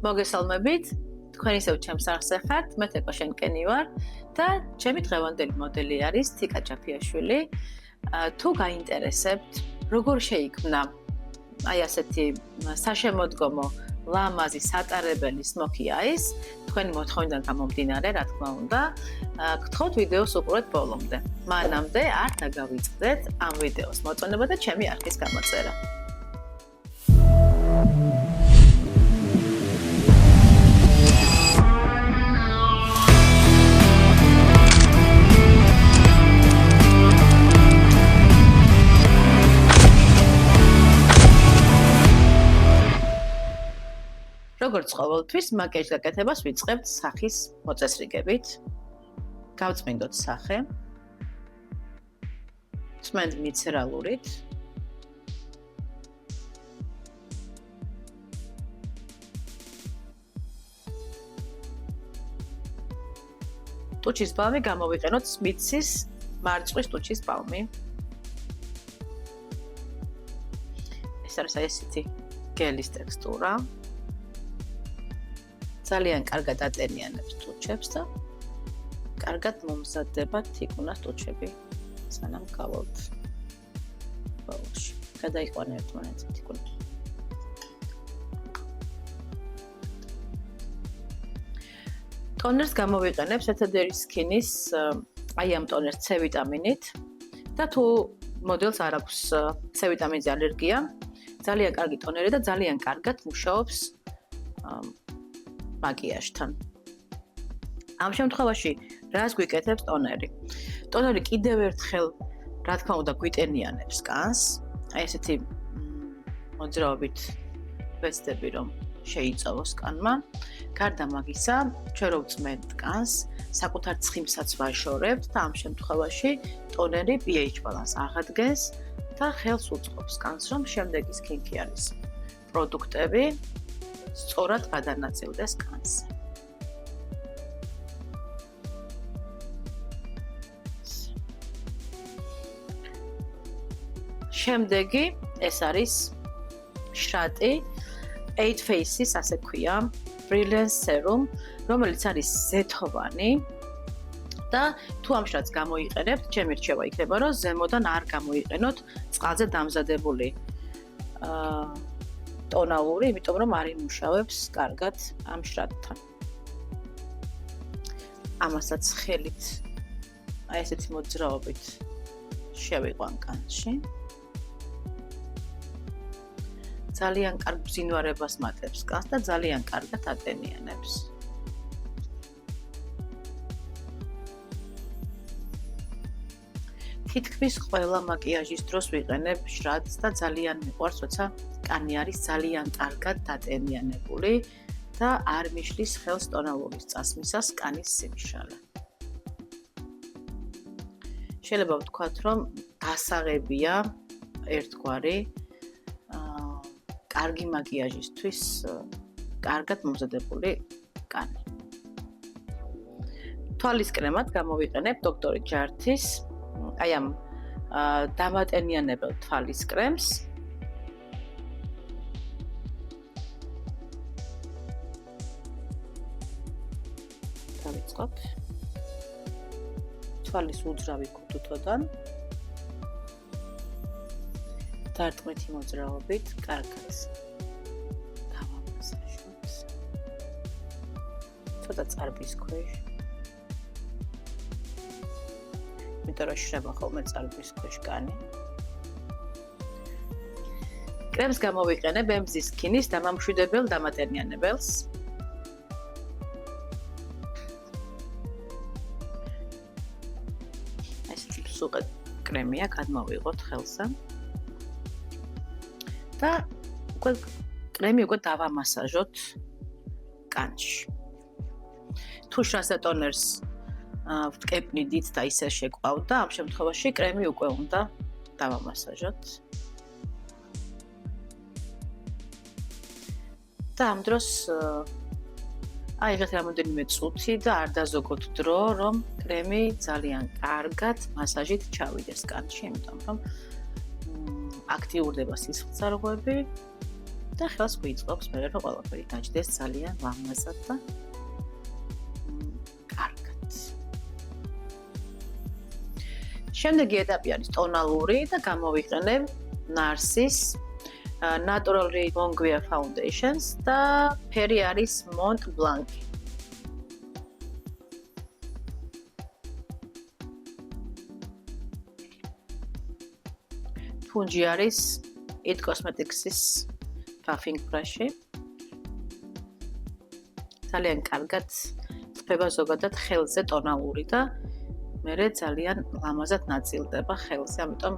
მოგესალმებით, თქვენ ისევ ჩემს არხზე ხართ, მე თეკო შენკენი ვარ და ჩემი დღევანდელი მოდელი არის თიკა ჯაფიაშვილი. თუ გაინტერესებთ, როგორ შეიქმნა აი ასეთი საშემოდგომო ლამაზი სატარებელი smoky eyes, თქვენი მოთხოვნიდან გამომდინარე, რა თქმა უნდა, გთხოვთ ვიდეოს უყურეთ ბოლომდე. მანამდე არ დაგავიწყდეთ ამ ვიდეოს მოწონება და ჩემი არხის გამოწერა. როგორც ყოველთვის, მაკიაჟ გაკეთებას ვიწყებთ სახის მოწესრიგებით. გავწმინდოთ სახე. წმენდ მიცერალურით. ტუჩის ბალმი გამოვიყენოთ სმიცის მარწყვის ტუჩის ბალმი. ეს არის ესეთი გელის ტექსტურა. ძალიან კარგად ატენიანებს ტუჩებს და კარგად მომზადდება თიკუნას ტუჩები, სანამ გავალთ ბოლოში. გადაიყვანე ერთმანეთს თიკუნა. ტონერს გამოვიყენებ Saturday Skin-ის აი ამ ტონერს C ვიტამინით და თუ მოდელს არ აქვს C ვიტამინზე ალერგია, ძალიან კარგი ტონერი და ძალიან კარგად მუშაობს მაკიაჟთან. ამ შემთხვევაში რას გვიკეთებს ტონერი? ტონერი კიდევ ერთხელ, რა თქმა უნდა, გვიტენიანებს კანს. აი ესეთი მოძრაობით ვეცდები, რომ შეიწოვოს კანმა. გარდა მაგისა, ჩვენ რო ვწმენთ კანს, საკუთარ ცხიმსაც ვაშორებთ და ამ შემთხვევაში ტონერი pH ბალანსს აღადგენს და ხელს უწყობს კანს, რომ შემდეგი სკინკეარის პროდუქტები სწორად გადანაწილდეს კანზე. შემდეგი ეს არის შრატი 8 Faces, ასე ქვია, Brilliance Serum, რომელიც არის ზეთოვანი და თუ ამ შრატს გამოიყენებთ, ჩემი რჩევა იქნება, რომ ზემოდან არ გამოიყენოთ წყალზე დამზადებული ტონალური, იმიტომ რომ არ იმუშავებს კარგად ამ შრატთან. ამასაც ხელით აი ესეთი მოძრაობით შევიყვან კანში. ძალიან კარგ ბზინვარებას მატებს კანს და ძალიან კარგად ატენიანებს. თითქმის ყველა მაკიაჟის დროს ვიყენებ შრატს და ძალიან მიყვარს, როცა კანი არის ძალიან კარგად დატენიანებული და არ მიშლის ხელს ტონალურის წასმისას კანის სიმშრალე. შეიძლება ვთქვათ, რომ გასაღებია ერთგვარი კარგი მაკიაჟისთვის კარგად მომზადებული კანი. თვალის კრემად გამოვიყენებ Dr. Jart-ის აი ამ დამატენიანებელ თვალის კრემს. დავიწყოთ. თვალის უძრავი ქუთუთოდან დარტყმითი მოძრაობით კარგად დავამასაჟოთ. ცოტა წარბის ქვეშ. იმიტომ რომ შრება ხოლმე წარბის ქვეშ კანი. კრემს გამოვიყენებ MZ Skin-ის დამამშვიდებელ დამატენიანებელს. ესეთი სუყე კრემია, გადმოვიღოთ ხელზე. და კრემი უკვე დავამასაჟოთ კანში. თუ შრას და ტონერს ვტკეპნიდით და ისე შეკვავდა, ამ შემთხვევაში კრემი უკვე უნდა დავამასაჟოთ. და ამ დროს აიღეთ რამოდენიმე წუთი და არ დაზოგოთ დრო, რომ კრემი ძალიან კარგად მასაჟით ჩავიდეს კანში, იმიტომ რომ აქტიურდება სისხლძარღვები და ხელს გვიწყობს მე რომ ყველაფერი დაჯდეს ძალიან ლამაზად და კარგად. შემდეგი ეტაპი არის ტონალური და გამოვიყენებ NARSის Natural Longwear Foundations და ფერი არის Mont Blanc. ფუნჯი არის It Cosmetics-ის puffing brush-ი. ძალიან კარგად წდება ზოგადად ხელზე ტონალური და მერე ძალიან ლამაზად ნაწილდება ხელზე, ამიტომ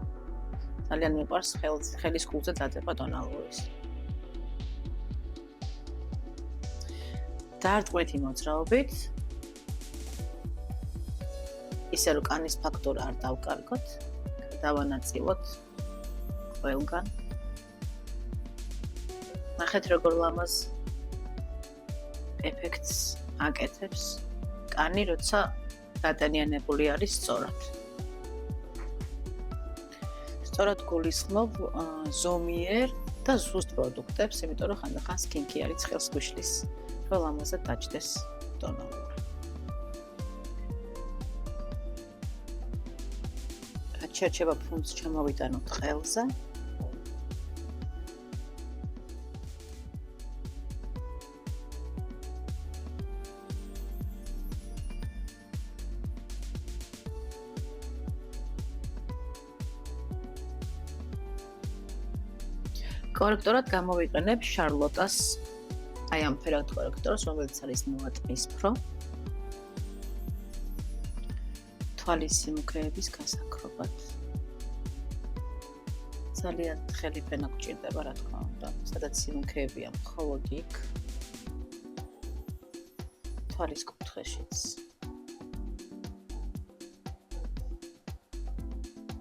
ძალიან მიყვარს ხელის კულზე დადება ტონალურის. დარტყმითი მოძრაობით ისე რომ კანის ფაქტურა არ დავკარგოთ, დავანაწილოთ ყველგან. ნახეთ როგორ ლამაზ ეფექტს აკეთებს კანი, როცა გადანიანებული არის სწორად. სწორად გულისხმობ ზომიერ და ზუსტ პროდუქტებს, იმიტომ რომ ხანდახან სკინკეარიც ხელს გვიშლის, რომ ლამაზად დაჯდეს ტონალური. რაც შეერჩება ფუნს ჩამოვიტანოთ ხელზე. კორექტორად გამოვიყენებ Charlotte-ას აი ამ ფერად კორექტორს, რომელიც არის მოვატმისფრო. თვალის სიმუქრეების გასაქრობად. ძალიან თხელი ფენა გვჭირდება, რა თქმა უნდა, სადაც სიმუქრეებია მხოლოდ იქ. თვალის კუთხეშიც.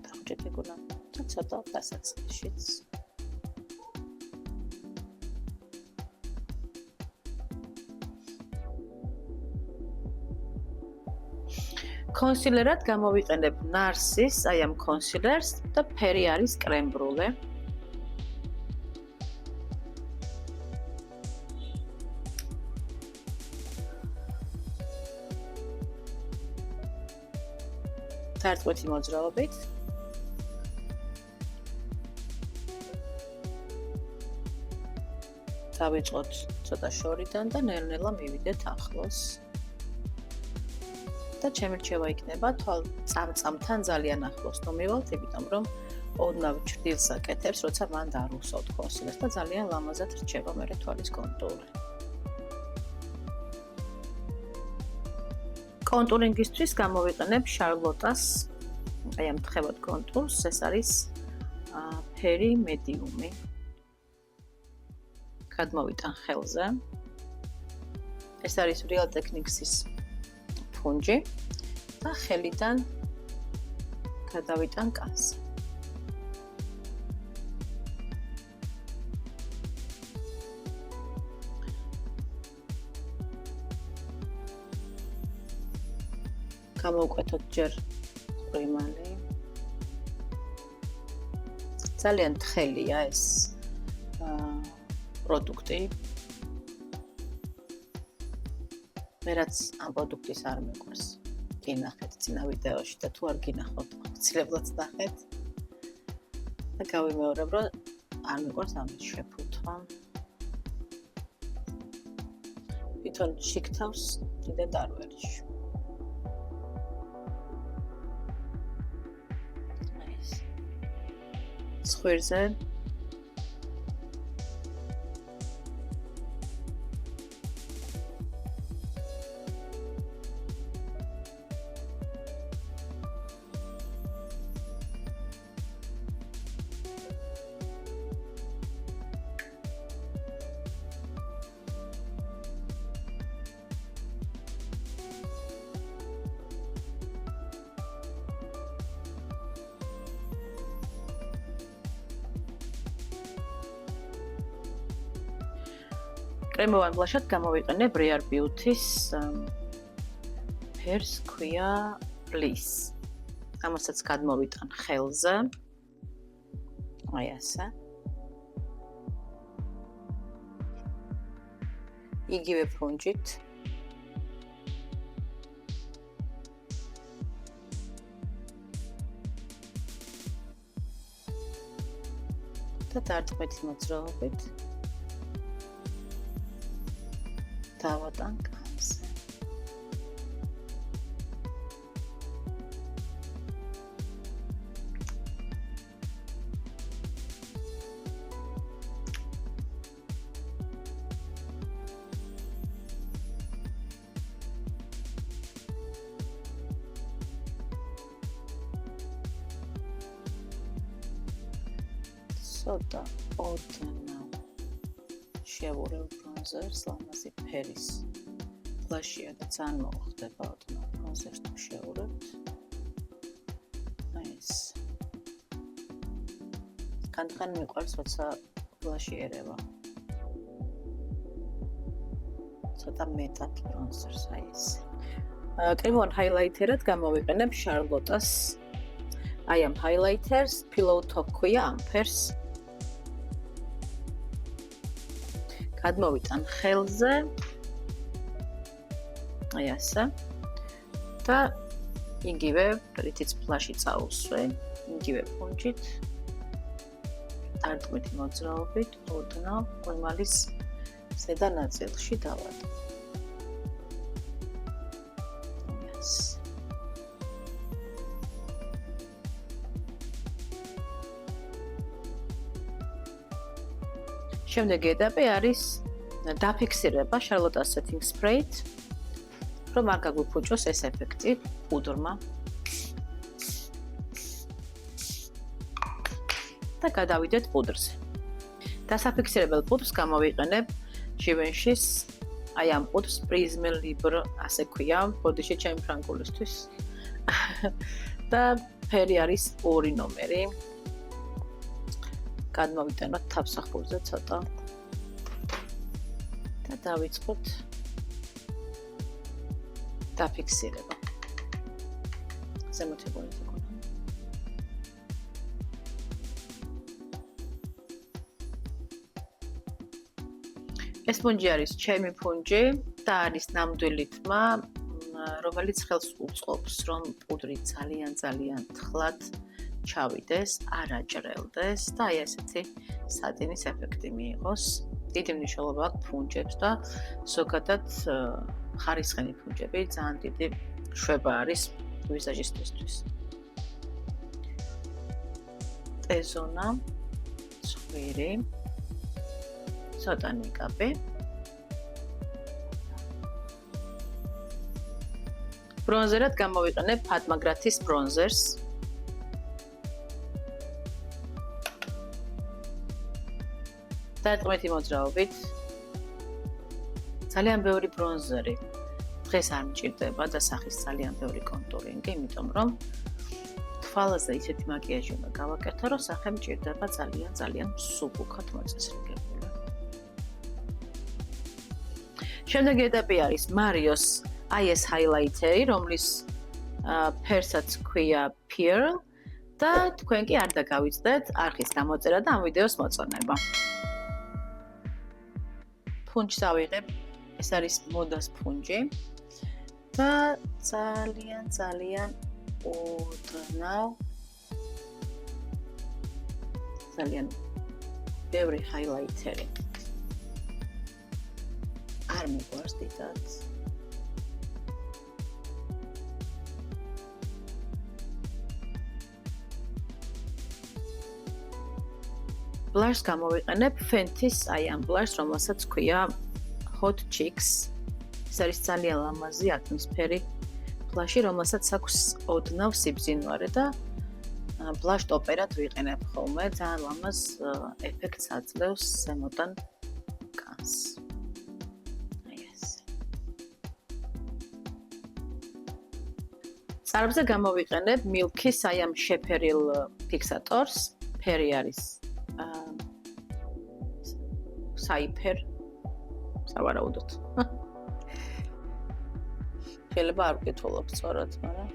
დავჭეთ ეგონა და ცოტა დასაწყისშიც. კონსილერად გამოვიყენებ NARSის, აი ამ კონსილერს და ფერი არის კრემ ბრულე. დარტყმითი მოძრაობით. დავიწყოთ ცოტა შორიდან და ნელ-ნელა მივიდეთ ახლოს. და ჩემი რჩევა იქნება თვალ წამწამთან ძალიან ახლოს ნომივალთ, იმიტომ რომ ოდნავ ჭრდილს აკეთებს, როცა მან დაარუსოთ კონსილერს და ძალიან ლამაზად რჩება მერე თვალის კონტური. კონტურინგისთვის გამოვიყენებ Charlotte-ას აი ამ თხევად კონტურს, ეს არის ფერი მედიუმი. გადმოვიტან ხელზე. ეს არის Real Techniques-ის ფუნჯი და ხელიდან გადავიტან კანზე. გამოვკვეთოთ ჯერ პრიმალი. ძალიან თხელია ეს პროდუქტი. მე რაც ამ პროდუქტის არ მეყვარს. გინახეთ წინა ვიდეოში და თუ არ გინახავთ, აუცილებლად ნახეთ. და გავიმეორებ, რომ არ მეყვარს ამის შეფუთვა. თვითონ შიგთავს კიდევ არ ვერში. ცხვირზე კრემოვან ბლაშად გამოვიყენებ Rare Beauty-ს ფერს ქვია Bliss. ამასაც გადმოვიტან ხელზე. აი ასე. იგივე ფრუნჯით. და დარტყმით მოძრაობით. დავატან კანზე. ცოტა ოდნავ შევურევ ბრონზერს, ლამაზი ფერის ფლაშია და ძალიან მოხდება ოდნავ ბრონზერს თუ შევურევთ. ეს კანთან მიყვარს, როცა ფლაში ერევა. ცოტა მეტად ბრონზერს აი ეს. კრემოვან ჰაილაითერად გამოვიყენებ შარლოტას I am highlighters, pillow top ქვია ამ ფერს. გადმოვიტან ხელზე. აი ასე. და იგივე რითიც ფლაში წაუსვე, იგივე ფუნჯით. დარტყმითი მოძრაობით ოდნავ ყმალის ზედა ნაწილში დავატო. შემდეგი ეტაპი არის დაფიქსირება შარლოტას setting spray-ით, რომ არ გაგვიფუჭოს ეს ეფექტი პუდრმა. და გადავიდეთ პუდრზე. დასაფიქსირებელ პუდრს გამოვიყენებ Givenchy-ს, აი ამ პუდრს Prisme Libre, ასე ქვია, ბოდიში ჩემი ფრანგულისთვის. და ფერი არის 2 ნომერი. გადმოვიტანოთ თავსახურზე ცოტა და დავიწყოთ დაფიქსირება. ზემოთებული თქონა. ეს ფუნჯი არის ჩემი ფუნჯი და არის ნამდვილი თმა, რომელიც ხელს უწყობს, რომ პუდრი ძალიან თხლად ჩავიდეს, არ აჭრელდეს და აი ესეთი სატინის ეფექტი მიიღოს. დიდი მნიშვნელობა აქვს ფუნჯებს და ზოგადად ხარისხენი ფუნჯები ძალიან დიდი შვება არის ვიზაჟისტისთვის. ტეზონა, ცხვირი, ცოტა ნიკაპი. ბრონზერად გამოვიყენებ ფატმაგრათის ბრონზერს. დარტყმითი მოძრაობით ძალიან ბევრი ბრონზერი დღეს არ მჭირდება და სახის ძალიან ბევრი კონტურინგი, იმიტომ რომ თვალაზე ისეთი მაკიაჟი უნდა გავაკეთო, რომ სახე მჭირდება ძალიან მსუბუქად მოწესრიგებული. შემდეგი ეტაპი არის Marios აი ეს ჰაილაითერი, რომლის ფერსაც ქვია Pearl და თქვენ კი არ დაგავიწყდეთ არხის გამოწერა და ამ ვიდეოს მოწონება. ფუნჯს ავიღებ, ეს არის მოდას ფუნჯი და ძალიან ოდნავ ძალიან ბევრი ჰაილაითერი. არ მიყვარს დიდად. ბლაშს გამოვიყენებ Fenty-ს, აი ამ ბლაშს, რომელსაც ქვია Hot Chicks. ეს არის ძალიან ლამაზი ატმოსფერი ბლაში, რომელსაც აქვს ოდნავ სიბზინვარე და ბლაშ ტოპერად ვიყენებ ხოლმე, ძალიან ლამაზ ეფექტს აძლევს ზემოდან კანს. აი ეს. წარბზე გამოვიყენებ Milk-ის აი ამ შეფერილ ფიქსატორს, ფერი არის საიფერ სავარაუდოდ. შეიძლება არ ვკითხულობ სწორად, მაგრამ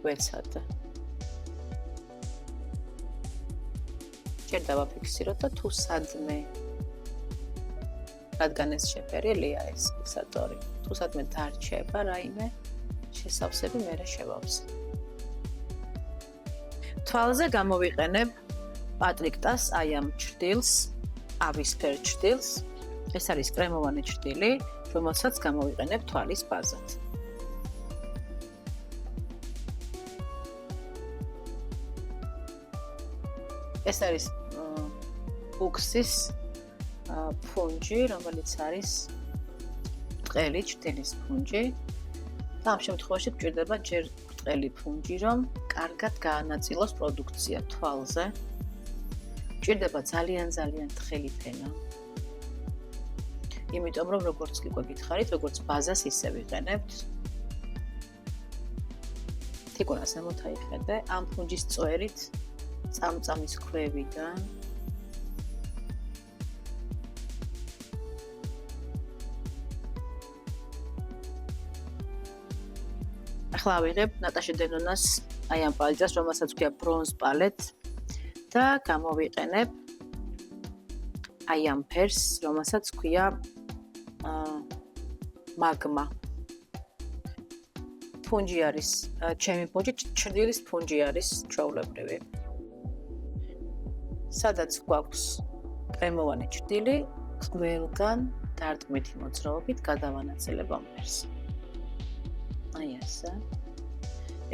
ვეცადე. ჯერ დავაფიქსიროთ და თუ სადმე რადგან ეს შეფერილია ეს ფიქსატორი. თუ სადმე დარჩება რაიმე შესავსები მერე შევავსე. თვალზე გამოვიყენებ პატრიქტას აი ამ ჭრდილს, ავისფერ ჭრდილს. ეს არის კრემოვანი ჭრდილი, რომელსაც გამოვიყენებ თვალის ბაზად. ეს არის ბუქსის ფუნჯი, რომელიც არის ბრტყელი ჭრდილის ფუნჯი. და ამ შემთხვევაში გვჭირდება ჯერ ბრტყელი ფუნჯი, რომ კარგად გაანაწილოს პროდუქცია თვალზე. გვჭირდება ძალიან თხელი ფენა. იმიტომ რომ როგორც კი გვეკითხარით, როგორც ბაზას ისე ვიყენებთ. თიკუნას ამოთაიხედე ამ ფუნჯის წვერით წამწამის ქვევიდან ახლა ავიღებ ნატაშა დენონას აი ამ პალეტას, რომელსაც ქვია ბრონზ პალეტ და გამოვიყენებ აი ამ ფერს, რომელსაც ქვია მაგმა. ფუნჯი არის, ჩემი ფუნჯი, ჭრდილის ფუნჯი არის ჩვეულებრივი. სადაც გვაქვს კრემოვანი ჭრდილი, ყველგან დარტყმითი მოძრაობით გადავანაწილებ ამ ფერს. აი ესე.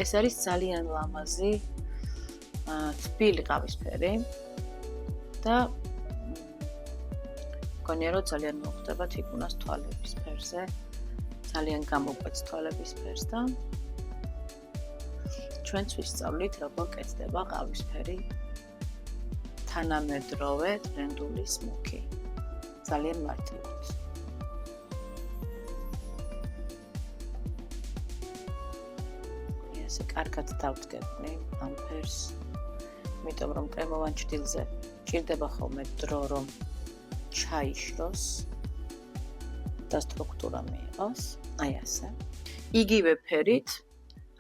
ეს არის ძალიან ლამაზი თბილი ყავისფერი და მგონია რომ ძალიან მოხდება თიკუნას თვალების ფერზე. ძალიან გამოკვეთს თვალების ფერს და ჩვენც ვისწავლით როგორ კეთდება ყავისფერი თანამედროვე ტრენდული სმოქი. ძალიან მარტივად. ესე კარგად დავდგებნი ამ ფერს. იმიტომ რომ კრემოვან ჭრდილზე ჭირდება ხოლმე დრო რომ ჩაიშროს და სტრუქტურა მიიღოს. აი ასე. იგივე ფერით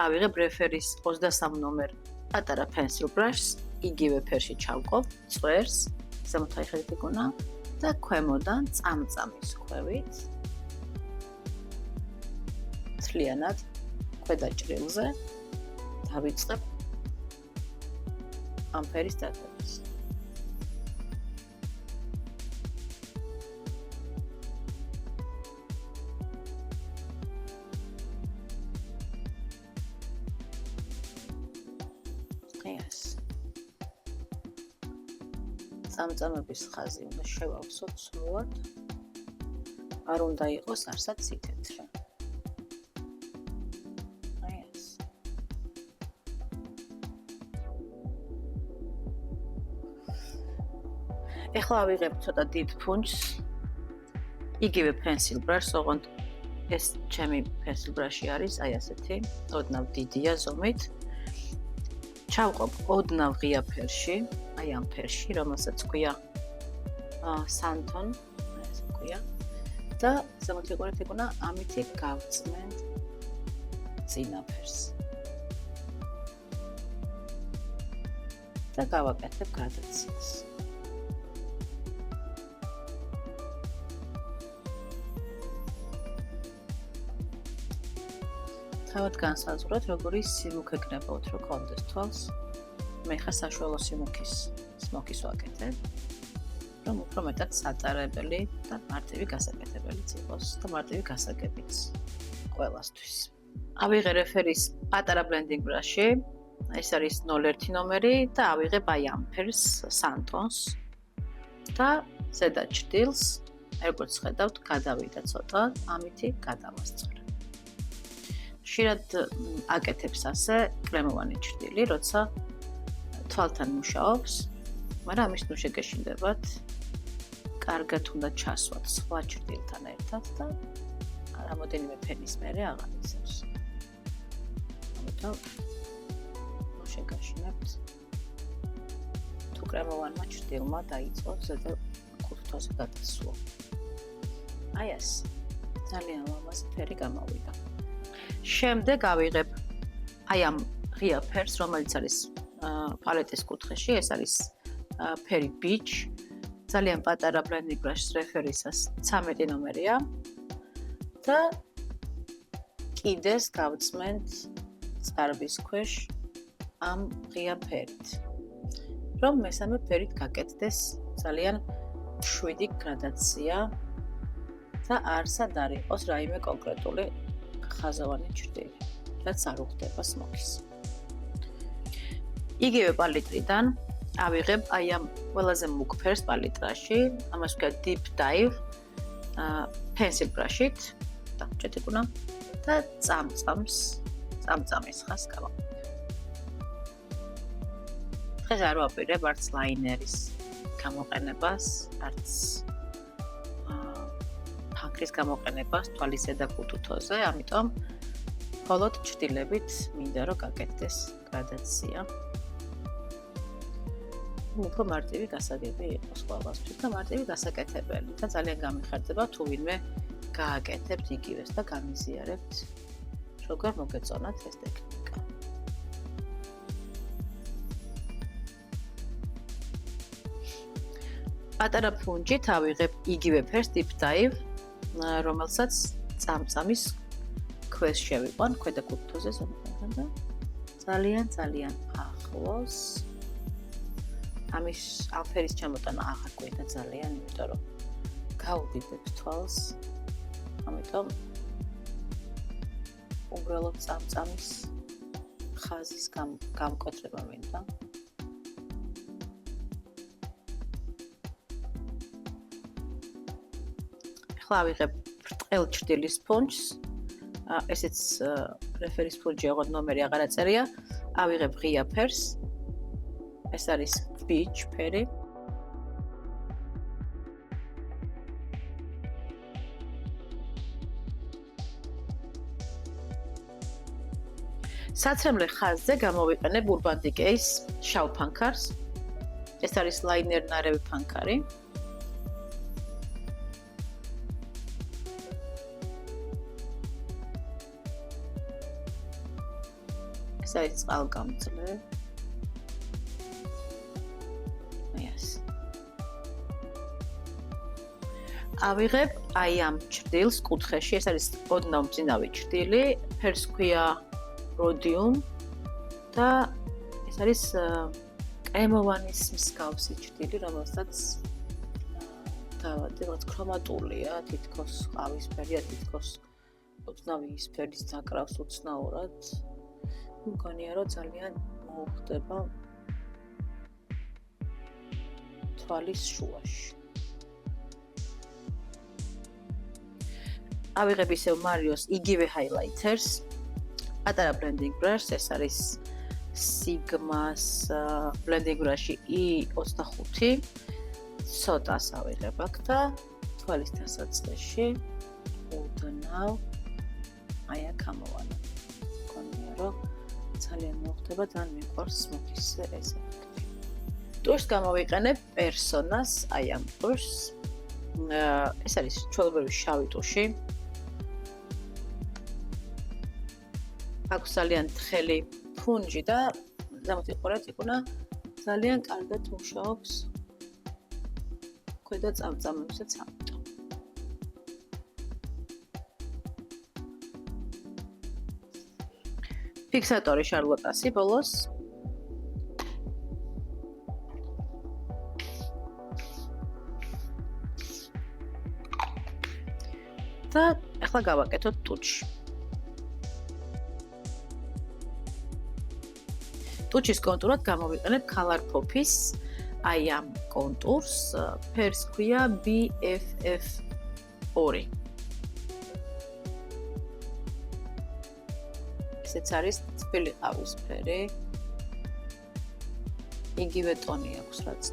ავიღებ რეფერის 23 ნომერ პატარა pencil brush-ს, იგივე ფერში ჩავკობ წვერს, ზემოთაიხედეთ იქონა და ქვემოდან წამწამის ქვევით მთლიანად ქვედა ჭრილზე დავიწყებ ამ ფერის დატვირთვას. წამწამების ხაზი უნდა შევავსოთ სრულად. არ უნდა იყოს არსად ცითეთრე. აი ეს. ეხლა ავიღებ ცოტა დიდ ფუნჯს. იგივე pencil brush-ს, ოღონდ ეს ჩემი pencil brush-ი არის, აი ასეთი, ოდნავ დიდია ზომით. ჩავყოფ ოდნავ ღია ფერში, აი ამ ფერში, რომელსაც ქვია სანტონ, ეს ქვია. და ზემოთიყურეთ იქონა ამითი გავწმენთ წინა ფერს. და გავაკეთებ გრადაციას. თავად განსაზღვრეთ, როგორი სიმუქე გნებავთ, რომ კონდეს თვალს. მე ხა საშუალო სმოქის ვაკეთებ, რომ უფრო მეტად სატარებელი და მარტივი გასაკეთებელიც იყოს და მარტივი გასაგებიც ყველასთვის. ავიღე რეფერის პატარა blending brush-ი, ეს არის 01 ნომერი და ავიღებ აი ამ ფერს სანტონს და ზედა ჭრდილს, როგორც ხედავთ, გადავიდა ცოტა, ამითი გადავასწორე. ხშირად აკეთებს ასე კრემოვანი ჭრდილი, როცა თვალთან მუშაობს, მაგრამ ამის ნუ შეგეშინდებათ, კარგად უნდა ჩასვათ სხვა ჭრდილთან ერთად და რამოდენიმე ფენის მერე აღარ იცავს. ამიტომ ნუ შეგაშინებთ. თუ კრემოვანმა ჭრდილმა დაიწყო ზედა კურთვაზე გადასვლა. აი ეს ძალიან ლამაზი ფერი გამოვიდა. შემდეგ ავიღებ აი ამ ღია ფერს, რომელიც არის პალეტის კუთხეში, ეს არის ფერი beach ძალიან პატარა blending brush-ს რეფერისას 13 ნომერია და კიდეს გავწმენთ წარბის ქვეშ ამ ღია ფერით. რომ მესამე ფერით გაკეთდეს ძალიან მშვიდი გრადაცია და არსად არ იყოს რაიმე კონკრეტული ხაზოვანი ჭრილი, რაც არ უხდება სმოქის. იგივე პალიტრიდან ავიღებ აი ამ ყველაზე მუქ ფერს პალიტრაში, ამას ვქეთ deep dive pencil brush-ით, დავჭედებ უნდა და წამწამის ხაზს გავაკეთებ. დღეს არ ვაპირებ არც ლაინერის გამოყენებას, არც ფანქრის გამოყენებას თვალის ზედა კუტუთოზე, ამიტომ მხოლოდ ჭრილებით მინდა რომ გაკეთდეს გრადაცია. უფრო მარტივი გასაგები იყოს ყველასთვის და მარტივი გასაკეთებელი და ძალიან გამიხარდება თუ ვინმე გააკეთებთ იგივეს და გამიზიარებთ როგორ მოგეწონათ ეს ტექნიკა. პატარა ფუნჯით ავიღებ იგივე ფერს deep dive, რომელსაც წამწამის ქვეშ შევიყვან ქვედა კუთხეზე ზემოდან და ძალიან ახლოს ამ ფერის ჩამოტანა აღარ გვინდა ძალიან, იმიტომ რომ გავუდიდებ თვალს. ამიტომ უბრალოდ წამწამის ხაზის გამკოტრება მინდა. ახლა ავიღებ ბრტყელ ჭრილის ფუნჯს. ესეც რეფერის ფუნჯი, ოღონდ ნომერი აღარ აწერია. ავიღებ ღია ფერს. ეს არის beach ფერი. საცრემლე ხაზზე გამოვიყენებ Urban Decay-ს შავ ფანქარს. ეს არის ლაინერ ნარევი ფანქარი. ეს არის წყალგამძლე. ავიღებ აი ამ ჭრილს კუთხეში, ეს არის ოდნავ მძინავი ჭრილი, ფერს ქვია Rhodium და ეს არის კრემოვანის მსგავსი ჭრილი, რომელსაც დავადე, რაც ქრომატულია, თითქოს ყავისფერია, თითქოს ოდნავ იისფერის დაკრავს უცნაურად. მგონია რომ ძალიან მოუხდება თვალის შუაში. ავიღებ ისევ Marios იგივე highlighters, პატარა blending brush, ეს არის Sigma-ს blending brush-ი E25. ცოტას ავიღებ აქ და თვალის დასაწყისში ოდნავ აი აქ ამოვანა. მგონია რომ ძალიან მოხდება, ძალიან მიყვარს სმოქის ეს ეფექტი. ტუშს გამოვიყენებ Persona-ს, აი ამ ტუშს. ეს არის ჩვეულებრივი შავი ტუში. აქვს ძალიან თხელი ფუნჯი და ზემოთიყურეთ იქუნა ძალიან კარგად მუშაობს ქვედა წამწამებსაც ამიტომ. ფიქსატორი შარლოტასი ბოლოს. და ახლა გავაკეთოთ ტუჩი. ტუჩის კონტურად გამოვიყენებ Color Pop-ის აი ამ კონტურს, ფერს ქვია BFF2. ესეც არის თბილი ყავისფერი. იგივე ტონი აქვს, რაც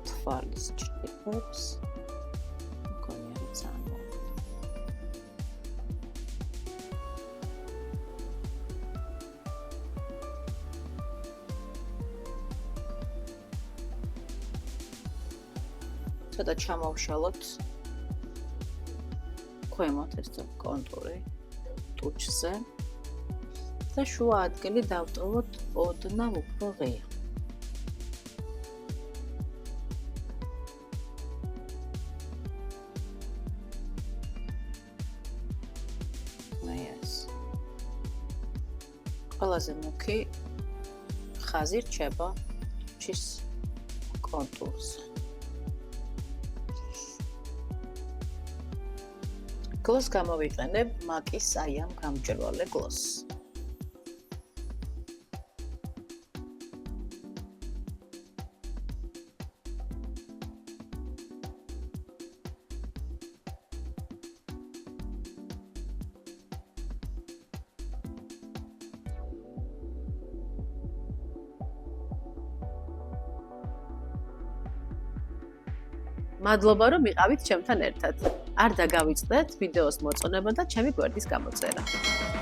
თვალის ჭრილებს. მგონია რომ ძალიან და ჩამოვშალოთ ქვემოთ ეს კონტური ტუჩზე და შუა ადგილი დავტოვოთ ოდნავ უფრო ღია. ყველაზე მუქი ხაზი რჩება ჩის კონტურზე. გლოს გამოვიყენებ მაკის აი ამ გამჭვირვალე გლოსს. მადლობა რომ იყავით ჩემთან ერთად. არ დაგავიწყდეთ ვიდეოს მოწონება და ჩემი გვერდის გამოწერა.